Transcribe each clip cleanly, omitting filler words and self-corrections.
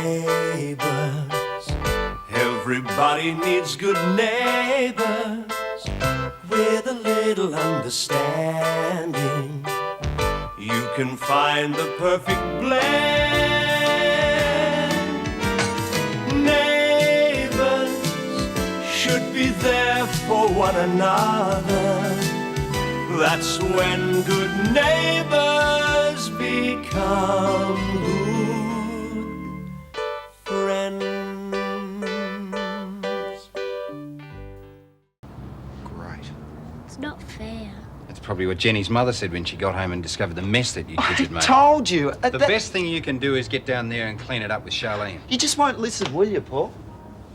Neighbours, everybody needs good neighbours with a little understanding. You can find the perfect blend. Neighbours should be there for one another. That's when good neighbours become good friends. Great. It's not fair. That's probably what Jenny's mother said when she got home and discovered the mess that you kids had made. I told you. The best thing you can do is get down there and clean it up with Charlene. You just won't listen, will you, Paul?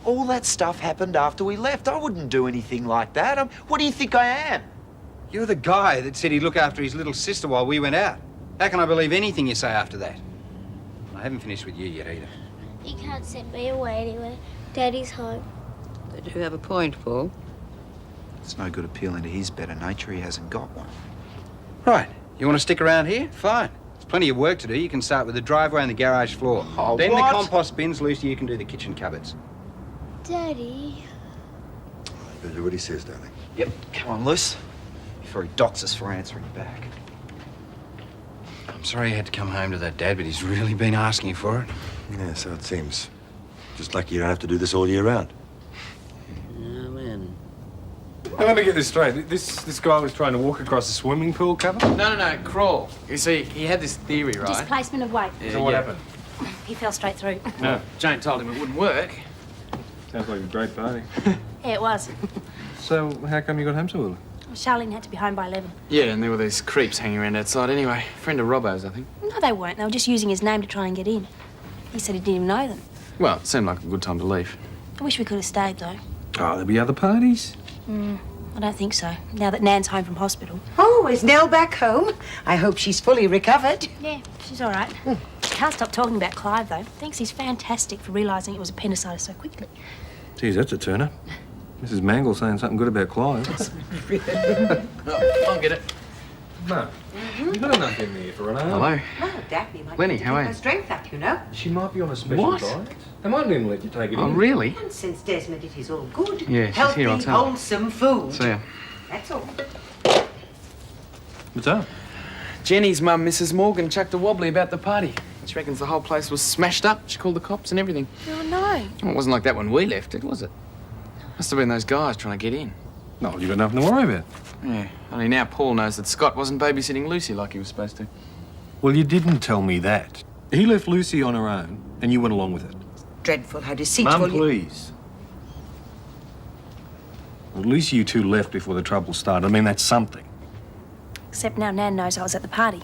All that stuff happened after we left. I wouldn't do anything like that. What do you think I am? You're the guy that said he'd look after his little sister while we went out. How can I believe anything you say after that? I haven't finished with you yet either. You can't send me away anywhere. Daddy's home. They do have a point, Paul. It's no good appealing to his better nature. He hasn't got one. Right. You want to stick around here? Fine. There's plenty of work to do. You can start with the driveway and the garage floor. Oh, then what? the compost bins. Lucy, you can do the kitchen cupboards. Daddy. Better do what he says, darling. Yep. Come on, Luce. Before he docks us for answering back. I'm sorry you had to come home to that, Dad, but he's really been asking for it. Yeah, so it seems. Just lucky you don't have to do this all year round. Amen. Now, let me get this straight. This guy was trying to walk across the swimming pool cover? No, crawl. You see, he had this theory, right? Displacement of weight. So what happened? He fell straight through. No. Jane told him it wouldn't work. Sounds like a great party. Yeah, it was. So how come you got home so early? Charlene had to be home by 11. Yeah, and there were these creeps hanging around outside anyway. Friend of Robbo's, I think. No, they weren't. They were just using his name to try and get in. He said he didn't even know them. Well, it seemed like a good time to leave. I wish we could have stayed, though. Oh, there'll be other parties? I don't think so, now that Nan's home from hospital. Oh, is Nell back home? I hope she's fully recovered. Yeah, she's all right. Can't stop talking about Clive, though. Thinks he's fantastic for realising it was appendicitis so quickly. Geez, that's a turner. Mrs. Mangle saying something good about Clive. I'll get it. No. You've got enough in there for an hour. Hello. Oh, Daphne might Lenny, need to how keep are her you? strength up, you know. She might be on a special What? diet. They might even let you take it Oh, in. really? And since Desmond, it is all good. Yeah, she's healthy, here, I'll tell her. wholesome food. See ya. That's all. What's up? Jenny's mum, Mrs. Morgan, chucked a wobbly about the party. She reckons the whole place was smashed up. She called the cops and everything. Oh, no. Well, it wasn't like that when we left it, was it? Must have been those guys trying to get in. No, you've got nothing to worry about. Yeah, only now Paul knows that Scott wasn't babysitting Lucy like he was supposed to. Well, you didn't tell me that. He left Lucy on her own, and you went along with it. Dreadful, how deceitful. Mum, please. Well, at least you two left before the trouble started. I mean, that's something. Except now Nan knows I was at the party.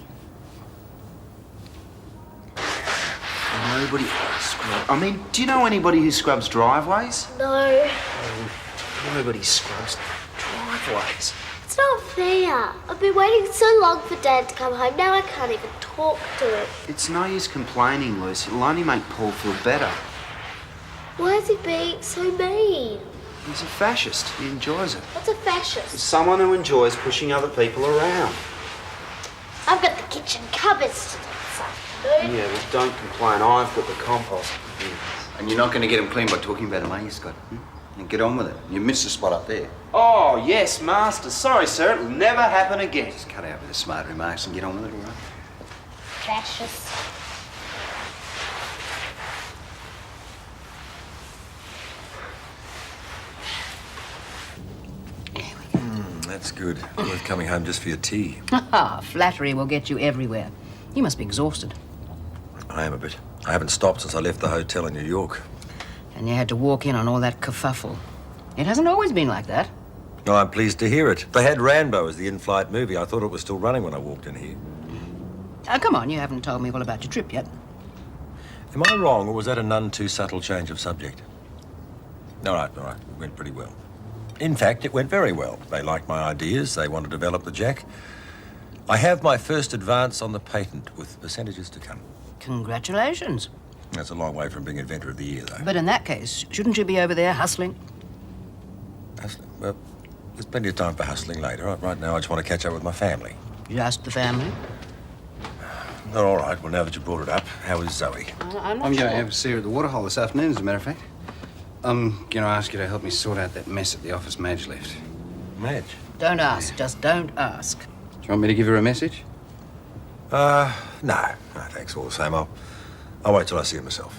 Nobody scrubs. I mean, do you know anybody who scrubs driveways? No. Nobody scrubs driveways. It's not fair. I've been waiting so long for Dad to come home. Now I can't even talk to him. It's no use complaining, Lucy. It'll only make Paul feel better. Why is he being so mean? He's a fascist. He enjoys it. What's a fascist? Someone who enjoys pushing other people around. I've got the kitchen cupboards to do this afternoon. Yeah, but don't complain. I've got the compost. And you're not going to get them clean by talking about them, are you, Scott? And get on with it. You missed a spot up there. Oh, yes, Master. Sorry, sir. It'll never happen again. Just cut out with the smart remarks and get on with it, all right? Fascist. That's good. Worth coming home just for your tea. Ah, flattery will get you everywhere. You must be exhausted. I am a bit. I haven't stopped since I left the hotel in New York. And you had to walk in on all that kerfuffle. It hasn't always been like that. No, I'm pleased to hear it. They had Rambo as the in-flight movie. I thought it was still running when I walked in here. Come on, you haven't told me all about your trip yet. Am I wrong, or was that a none too subtle change of subject? All right. It went pretty well. In fact, it went very well. They liked my ideas. They want to develop the Jack. I have my first advance on the patent, with percentages to come. Congratulations. That's a long way from being Inventor of the Year, though. But in that case, shouldn't you be over there hustling? Hustling? Well, there's plenty of time for hustling later. Right now, I just want to catch up with my family. Just the family? Oh, all right. Well, now that you brought it up, how is Zoe? I'm not I'm sure. going to have a see her at the waterhole this afternoon, as a matter of fact. I'm going to ask you to help me sort out that mess at the office Madge left. Madge? Don't ask. Just don't ask. Do you want me to give her a message? No, thanks. All the same. I'll wait till I see her myself.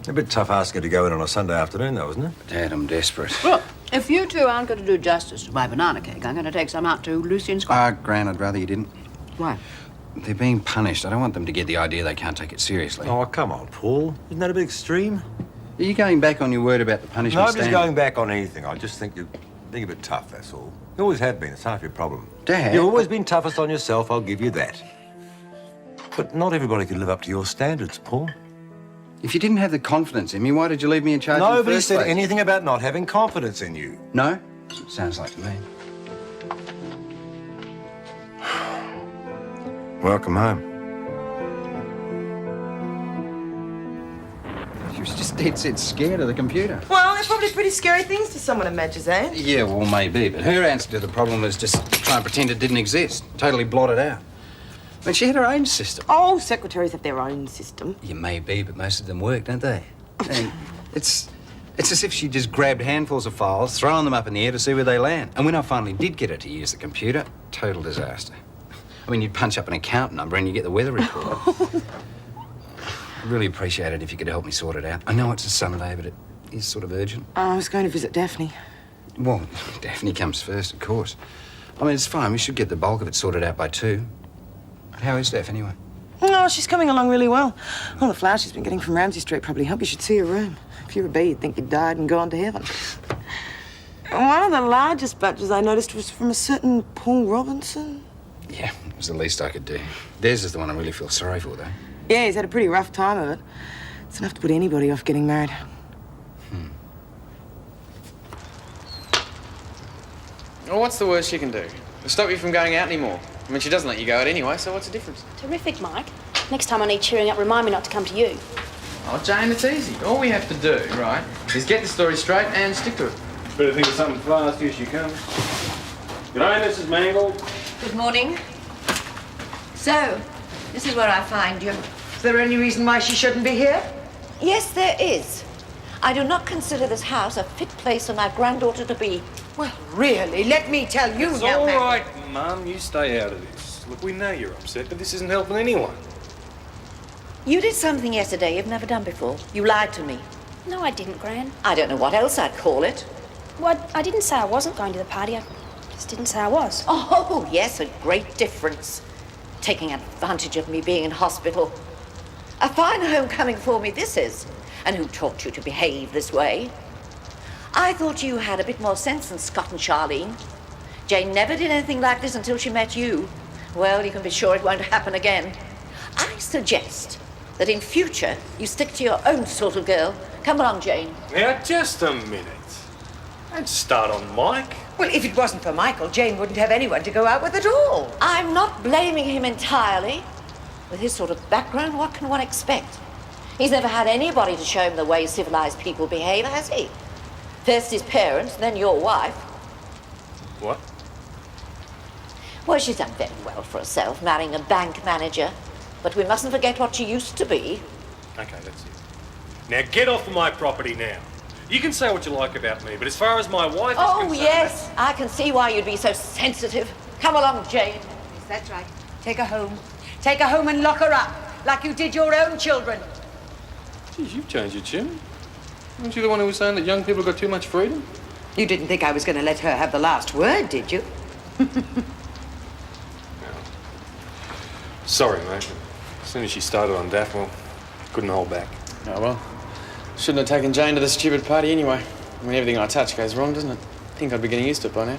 A bit tough asking her to go in on a Sunday afternoon, though, isn't it? Dad, I'm desperate. Look, if you two aren't going to do justice to my banana cake, I'm going to take some out to Lucy and Scott. Gran, I'd rather you didn't. Why? They're being punished. I don't want them to get the idea they can't take it seriously. Oh, come on, Paul. Isn't that a bit extreme? Are you going back on your word about the punishment Nobody's standard? going back on anything. I just think you're being a bit tough, that's all. You always have been. It's half your problem. Dad... You've always been toughest on yourself, I'll give you that. But not everybody can live up to your standards, Paul. If you didn't have the confidence in me, why did you leave me in charge in the Nobody first said place? anything about not having confidence in you. No? Sounds like to me. Welcome home. She was just dead set scared of the computer. Well, they're probably pretty scary things to someone of Madge's age. Yeah, well, maybe, but her answer to the problem was just try and pretend it didn't exist. Totally blot it out. I mean, she had her own system. Oh, secretaries have their own system. Yeah, maybe, but most of them work, don't they? And it's as if she just grabbed handfuls of files, throwing them up in the air to see where they land. And when I finally did get her to use the computer, total disaster. I mean, you'd punch up an account number and you get the weather report. I'd really appreciate it if you could help me sort it out. I know it's a Sunday, but it is sort of urgent. I was going to visit Daphne. Well, Daphne comes first, of course. I mean, it's fine. We should get the bulk of it sorted out by 2. How is Steph, anyway? Oh, she's coming along really well. All the flowers she's been getting from Ramsay Street probably help. You should see her room. If you were a bee, you'd think you'd died and gone to heaven. One of the largest batches I noticed was from a certain Paul Robinson. Yeah, it was the least I could do. Theirs is the one I really feel sorry for, though. Yeah, he's had a pretty rough time of it. It's enough to put anybody off getting married. Well, what's the worst she can do? It'll stop you from going out anymore. I mean, she doesn't let you go out anyway, so what's the difference? Terrific, Mike. Next time I need cheering up, remind me not to come to you. Oh, Jane, it's easy. All we have to do, right, is get the story straight and stick to it. Better think of something fast, here she comes. G'day, Mrs. Mangle. Good morning. So, this is where I find you. Is there any reason why she shouldn't be here? Yes, there is. I do not consider this house a fit place for my granddaughter to be. Well, really, let me tell you, It's young all man. right, Mum. You stay out of this. Look, we know you're upset, but this isn't helping anyone. You did something yesterday you've never done before. You lied to me. No, I didn't, Gran. I don't know what else I'd call it. Well, I didn't say I wasn't going to the party. I just didn't say I was. Oh, yes, a great difference. Taking advantage of me being in hospital. A fine homecoming for me this is. And who taught you to behave this way? I thought you had a bit more sense than Scott and Charlene. Jane never did anything like this until she met you. Well, you can be sure it won't happen again. I suggest that in future you stick to your own sort of girl. Come along, Jane. Now, just a minute. Don't start on Mike. Well, if it wasn't for Michael, Jane wouldn't have anyone to go out with at all. I'm not blaming him entirely. With his sort of background, what can one expect? He's never had anybody to show him the way civilized people behave, has he? First his parents, then your wife. What? Well, she's done very well for herself, marrying a bank manager. But we mustn't forget what she used to be. Okay, that's it. Now get off of my property now. You can say what you like about me, but as far as my wife is Oh, concerned... yes, I can see why you'd be so sensitive. Come along, Jane. Yes, that's right. Take her home. Take her home and lock her up, like you did your own children. Geez, you've changed your tune. Weren't you the one who was saying that young people got too much freedom? You didn't think I was going to let her have the last word, did you? Sorry, mate. As soon as she started on Daphne, couldn't hold back. Oh, well. Shouldn't have taken Jane to the stupid party anyway. I mean, everything I touch goes wrong, doesn't it? I think I'd be getting used to it by now.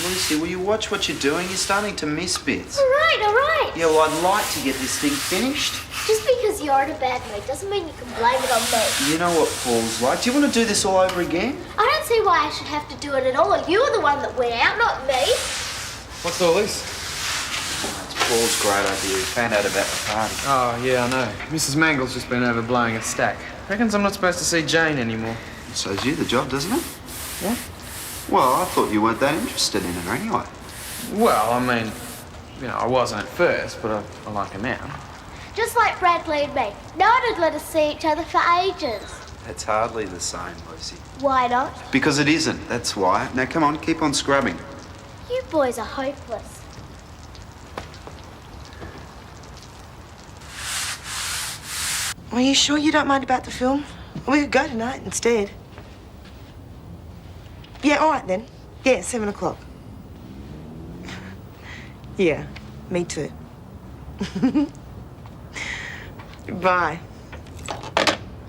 Lucy, will you watch what you're doing? You're starting to miss bits. All right. Yeah, well, I'd like to get this thing finished. Just because you're in a bad mood doesn't mean you can blame it on me. You know what Paul's like. Do you want to do this all over again? I don't see why I should have to do it at all. You were the one that went out, not me. What's all this? It's Paul's great idea. He found out about the party. Oh, yeah, I know. Mrs. Mangle's just been over blowing a stack. Reckons I'm not supposed to see Jane anymore. So's you the job, doesn't it? What? Well, I thought you weren't that interested in her anyway. Well, I mean, You know, I wasn't at first, but I like her now. Just like Bradley and me. No one would let us see each other for ages. That's hardly the same, Lucy. Why not? Because it isn't, that's why. Now, come on, keep on scrubbing. You boys are hopeless. Are you sure you don't mind about the film? We could go tonight instead. Yeah, all right then. Yeah, 7 o'clock. Yeah, me too. Bye.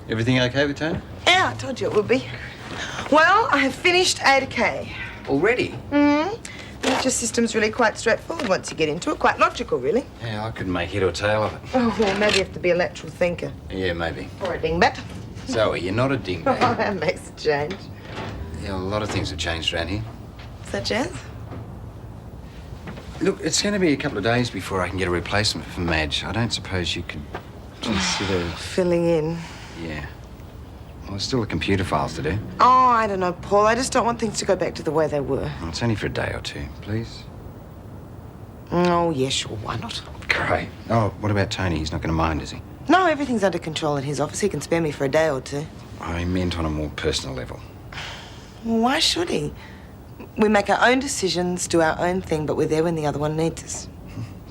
Everything okay with Tony? Yeah, I told you it would be. Well, I have finished Ada K. Already? The lecture system's really quite straightforward once you get into it. Quite logical, really. Yeah, I couldn't make head or tail of it. Oh, well, maybe you have to be a lateral thinker. Yeah, maybe. Or a dingbat. Zoe, you're not a dingbat. Oh, that makes a change. Yeah, a lot of things have changed around here. Such as? Look, it's going to be a couple of days before I can get a replacement for Madge. I don't suppose you could consider... Filling in. Yeah. Well, there's still the computer files to do. Oh, I don't know, Paul. I just don't want things to go back to the way they were. Well, it's only for a day or two, please. Oh, yeah, sure. Why not? Great. Oh, what about Tony? He's not going to mind, is he? No, everything's under control in his office. He can spare me for a day or two. I meant on a more personal level. Well, why should he? We make our own decisions, do our own thing, but we're there when the other one needs us.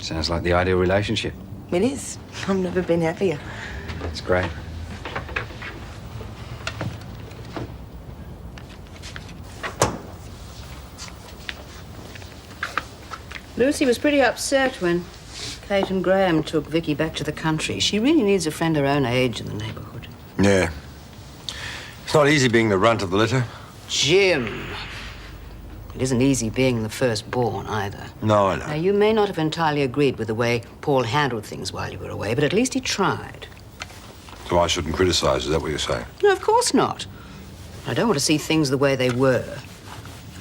Sounds like the ideal relationship. It is. I've never been happier. That's great. Lucy was pretty upset when Kate and Graham took Vikki back to the country. She really needs a friend her own age in the neighbourhood. Yeah. It's not easy being the runt of the litter. Jim. It isn't easy being the firstborn either. No, I know. Now, you may not have entirely agreed with the way Paul handled things while you were away, but at least he tried. So I shouldn't criticise, is that what you're saying? No, of course not. I don't want to see things the way they were.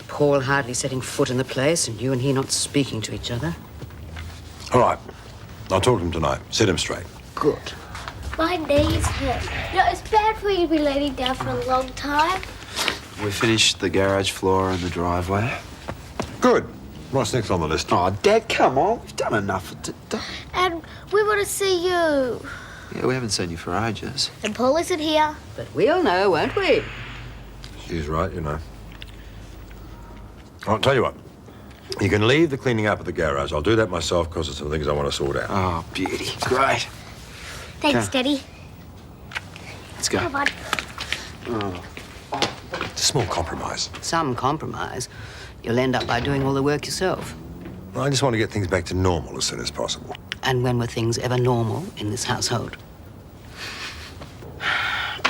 Paul hardly setting foot in the place and you and he not speaking to each other. All right. I'll talk to him tonight. Set him straight. Good. My knees hurt. You know, it's bad for you to be laying down for a long time. We finished the garage floor and the driveway. Good. What's next on the list? Oh, Dad, come on. We've done enough for today. And we want to see you. Yeah, we haven't seen you for ages. And Paul isn't here. But we'll know, won't we? She's right, you know. I'll tell you what. You can leave the cleaning up at the garage. I'll do that myself because there's some things I want to sort out. Oh, beauty. Great. Thanks, Daddy. Let's go. Come on. Oh. It's a small compromise. Some compromise. You'll end up by doing all the work yourself. I just want to get things back to normal as soon as possible. And when were things ever normal in this household?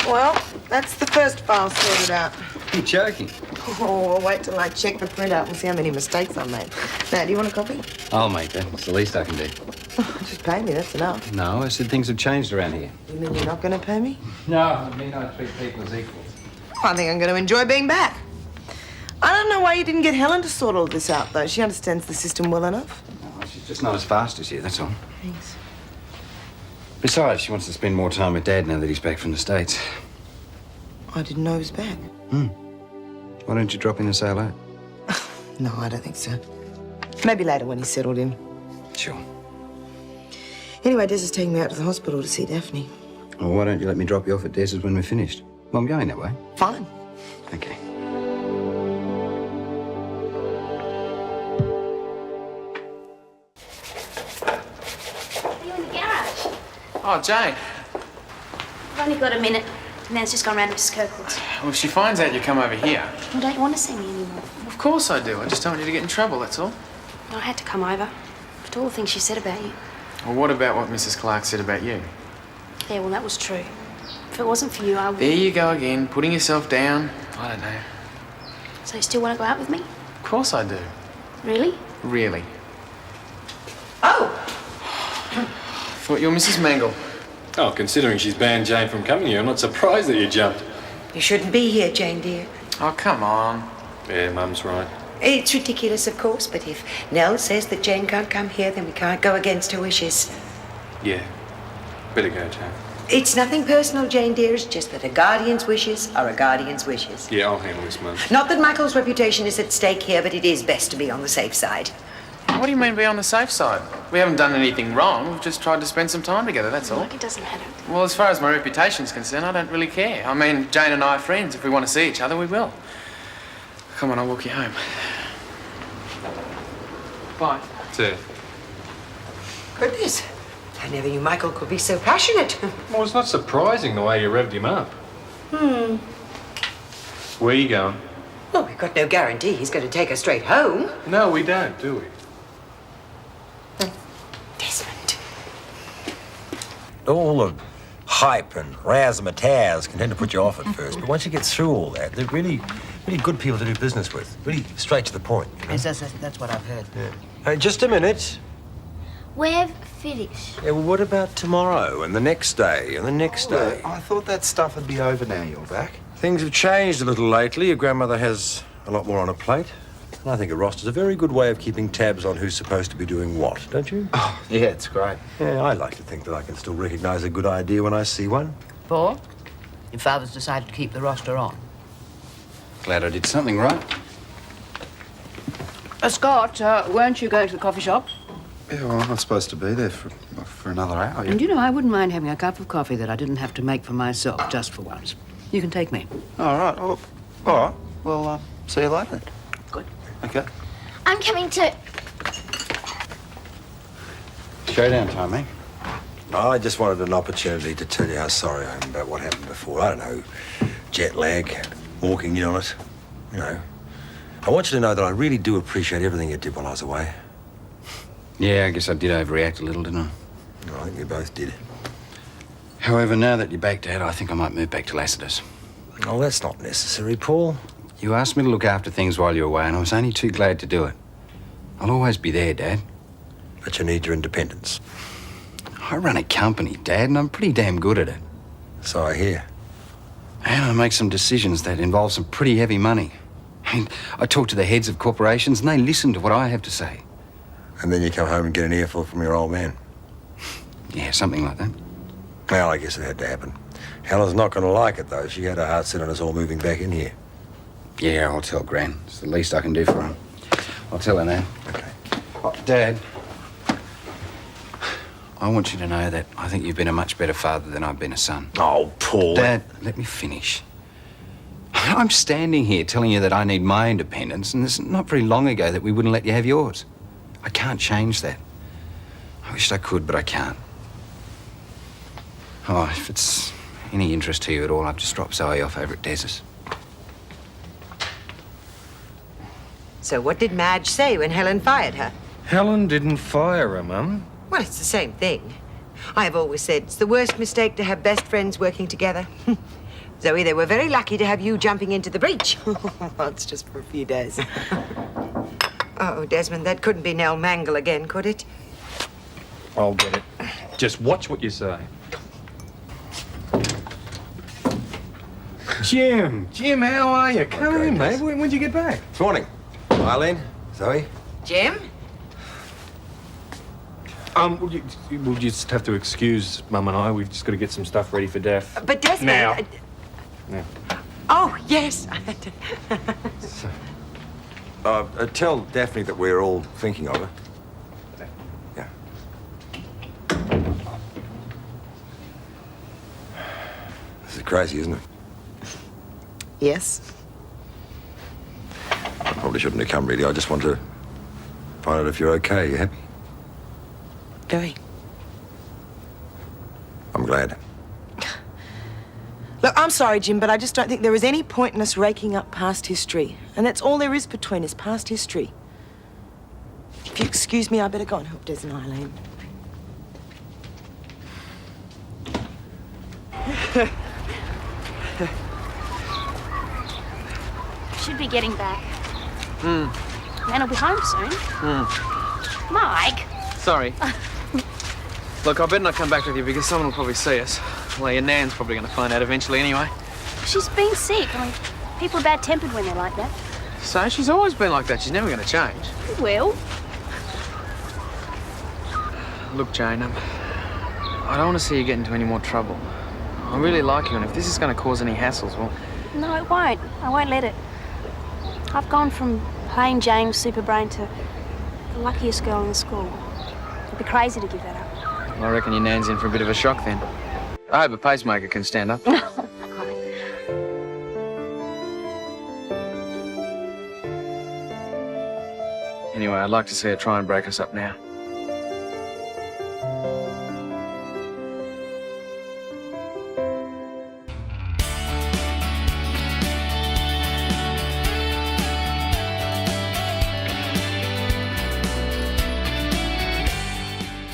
Well, that's the first file sorted out. You're joking. Oh, I'll wait till I check the printout and see how many mistakes I made. Now, do you want a copy? I'll make that. It's the least I can do. Just pay me, that's enough. No, I said things have changed around here. You mean you're not going to pay me? No, I mean I treat people as equals. I think I'm going to enjoy being back. I don't know why you didn't get Helen to sort all this out, though. She understands the system well enough. No, she's just not as fast as you, that's all. Thanks. Besides, she wants to spend more time with Dad now that he's back from the States. I didn't know he was back. Why don't you drop in and say hello? No, I don't think so. Maybe later when he's settled in. Sure. Anyway, Des is taking me out to the hospital to see Daphne. Well, why don't you let me drop you off at Des's when we're finished? Well, I'm going that way. Fine. Okay. You in the garage? Oh, Jane. I've only got a minute. Nan's just gone round to Mrs. Kirkwood's. Well, if she finds out you come over here... Well, don't you want to see me anymore? Of course I do. I just don't want you to get in trouble, that's all. I had to come over. After all the things she said about you. Well, what about what Mrs. Clarke said about you? Yeah, well, that was true. If it wasn't for you, I would... There you go again, putting yourself down. I don't know. So you still want to go out with me? Of course I do. Really? Really. Oh! Thought you were Mrs. Mangle. Oh, considering she's banned Jane from coming here, I'm not surprised that you jumped. You shouldn't be here, Jane, dear. Oh, come on. Yeah, Mum's right. It's ridiculous, of course, but if Nell says that Jane can't come here, then we can't go against her wishes. Yeah. Better go, Jane. It's nothing personal, Jane, dear. It's just that a guardian's wishes are a guardian's wishes. Yeah, I'll handle this, Mum. Not that Michael's reputation is at stake here, but it is best to be on the safe side. What do you mean be on the safe side? We haven't done anything wrong. We've just tried to spend some time together, that's all. Look, it doesn't matter. Well, as far as my reputation's concerned, I don't really care. I mean, Jane and I are friends. If we want to see each other, we will. Come on, I'll walk you home. Bye. See you. Goodness. I never knew Michael could be so passionate. Well, it's not surprising the way you revved him up. Where are you going? Well, we've got no guarantee he's going to take us straight home. No, we don't, do we? Desmond. All the hype and razzmatazz can tend to put you off at first, but once you get through all that, they're really good people to do business with. Really straight to the point. You know? Yes, that's what I've heard. Yeah. Hey, just a minute. We're finished. Yeah, well, what about tomorrow and the next day and the next day? I thought that stuff would be over now you're back. Things have changed a little lately. Your grandmother has a lot more on her plate. And I think a roster's a very good way of keeping tabs on who's supposed to be doing what, don't you? Oh, yeah, it's great. Yeah, I like to think that I can still recognise a good idea when I see one. Paul, your father's decided to keep the roster on. Glad I did something right. Scott, weren't you going to the coffee shop? Yeah, well, I'm not supposed to be there for another hour. And you know, I wouldn't mind having a cup of coffee that I didn't have to make for myself just for once. You can take me. All right. Oh, all right. Well, see you later. Good. Okay. I'm coming too. Showdown time, eh? I just wanted an opportunity to tell you how sorry I am about what happened before. I don't know, jet lag, walking in on it, you know. I want you to know that I really do appreciate everything you did while I was away. Yeah, I guess I did overreact a little, didn't I? I think we both did. However, now that you're back, Dad, I think I might move back to Lassiter's. Oh, that's not necessary, Paul. You asked me to look after things while you were away, and I was only too glad to do it. I'll always be there, Dad. But you need your independence. I run a company, Dad, and I'm pretty damn good at it. So I hear. And I make some decisions that involve some pretty heavy money. I mean, I talk to the heads of corporations, and they listen to what I have to say. And then you come home and get an earful from your old man. Yeah, something like that. Well, I guess it had to happen. Helen's not going to like it, though. She had her heart set on us all moving back in here. Yeah, I'll tell Gran. It's the least I can do for her. I'll tell her now. Okay. Oh, Dad, I want you to know that I think you've been a much better father than I've been a son. Oh, Paul. Dad, let me finish. I'm standing here telling you that I need my independence, and it's not very long ago that we wouldn't let you have yours. I can't change that. I wished I could, but I can't. Oh, if it's any interest to you at all, I've just dropped Zoe off over at Des's. So what did Madge say when Helen fired her? Helen didn't fire her, Mum. Well, it's the same thing. I have always said it's the worst mistake to have best friends working together. Zoe, they were very lucky to have you jumping into the breach. Well, it's just for a few days. Oh, Desmond, that couldn't be Nell Mangle again, could it? I'll get it. Just watch what you say. Jim, how are you? Come Okay, in, mate. Des. When'd you get back? This morning. Eileen, Zoe. Jim? We'll just have to excuse Mum and I. We've just got to get some stuff ready for Daph. But Desmond... Now. Oh, yes. Tell Daphne that we're all thinking of her. Yeah. This is crazy, isn't it? Yes. I probably shouldn't have come, really. I just want to find out if you're okay. You happy? Very. I'm glad. Look, I'm sorry, Jim, but I just don't think there is any point in us raking up past history. And that's all there is between us, past history. If you excuse me, I better go and help Des and Eileen. Should be getting back. Man will be home soon. Mike. Sorry. Look, I better not come back with you because someone will probably see us. Well, your nan's probably going to find out eventually anyway. She's been sick. I mean, people are bad-tempered when they're like that. So she's always been like that. She's never going to change. Well, Look, Jane, I don't want to see you get into any more trouble. I really like you, and if this is going to cause any hassles, well... no, it won't. I won't let it. I've gone from plain Jane super brain to the luckiest girl in the school. I'd be crazy to give that up. Well, I reckon your nan's in for a bit of a shock then. I hope a pacemaker can stand up. Anyway, I'd like to see her try and break us up now.